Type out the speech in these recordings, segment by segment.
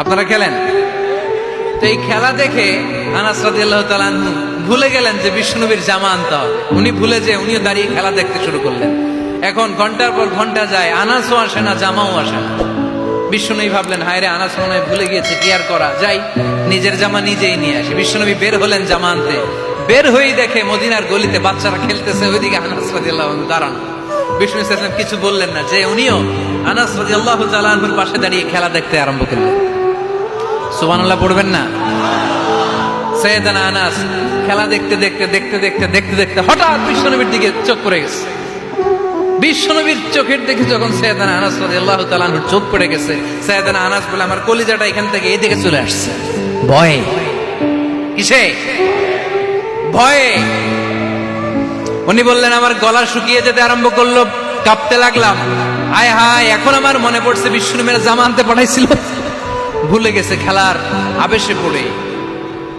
আপনারা খেলেন তো এই খেলা দেখে আনাস রাদিয়াল্লাহু তাআলা আনহু ভুলে গেলেন যে বিশ্বনবীর জামা আনতে হবে। উনি ভুলে যে উনিও দাঁড়িয়ে খেলা দেখতে শুরু করলেন। এখন ঘন্টার পর ঘন্টা যায়, আনাসও আসে না, জামাও আসে না। বিশ্বনবী ভাবলেন, হায় রে, আনাস মনে হয় ভুলে গিয়েছে, কি আর করা যাই, নিজের জামা নিজেই নিয়ে আসে। বিশ্বনবী বের হলেন জামা আনতে। বের হয়েই দেখে মদিনার গলিতে বাচ্চারা খেলতেছে, ওইদিকে আনাস রাদিয়াল্লাহু আনহু দাঁড়ান। বিষ্ণু ইসলাম কিছু বললেন না, যে উনিও আনাস রাদিয়াল্লাহু তাআলা আনহুর পাশে দাঁড়িয়ে খেলা দেখতে আরম্ভ করলেন। সুবহানাল্লাহ পড়বেন না? সাইয়েদানা আনাস খেলা দেখতে দেখতে দেখতে দেখতে দেখতে দেখতে হঠাৎ বিশ্বনবীর দিকে চোখ পড়ে গেছে। বিশ্বনবীর চোখের দেখে যখন সাইয়েদানা আনাস রাদিয়াল্লাহু তাআলা আনহুর চোখ পড়ে গেছে, সাইয়েদানা আনাস বলে, আমার কলিজাটা এখান থেকে এই দিকে চলে আসছে। ভয়ে। কিসে? ভয়ে। উনি বললেন, আমার গলা শুকিয়ে যেতে আরম্ভ করলো, কাঁপতে লাগলাম। আয় হায়, এখন আমার মনে পড়ছে বিশ্বনবীর জামা আনতে পাঠাইছিল, ভুলে গেছে খেলার আবেশে পড়ে।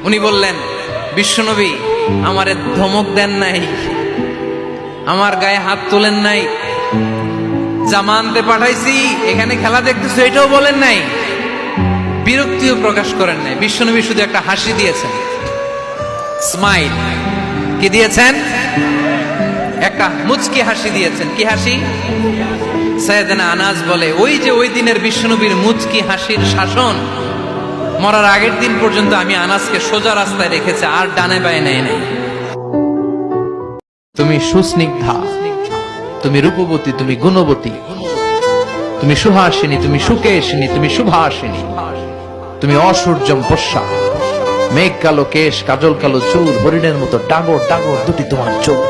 উনি বললেন, বিশ্বনবী আমারে ধমক দেন নাই, আমার গায়ে হাত তোলেন নাই, জামা আনতে পাঠাইছি, এখানে খেলা দেখতেছো এটাও বলেন নাই, বিরক্তিও প্রকাশ করেন নাই। বিশ্বনবী শুধু একটা হাসি দিয়েছেন, স্মাইল। কি দিয়েছেন? একটা মুচকি হাসি দিয়েছেন। কি হাসি? সাইয়েদানা আনাস বলে, ওই যে ওই দিনের বিশ্বনবীর মুচকি হাসির শাসন মরার আগের দিন পর্যন্ত আমি আনাসকে সোজা রাস্তায় রেখেছি, আর ডানে বায়ে নেয় নাই। তুমি সুস্নিগ্ধা, তুমি রূপবতী, তুমি গুণবতী, তুমি সুহাসিনী, তুমি সুকেশিনী, তুমি শুভাসিনী, তুমি অসূর্যম পোষ্যা, মেঘ কালো কেশ, কাজল কালো চুল, হরিণের মতো ডাগর ডাগর দুটি তোমার চোখ।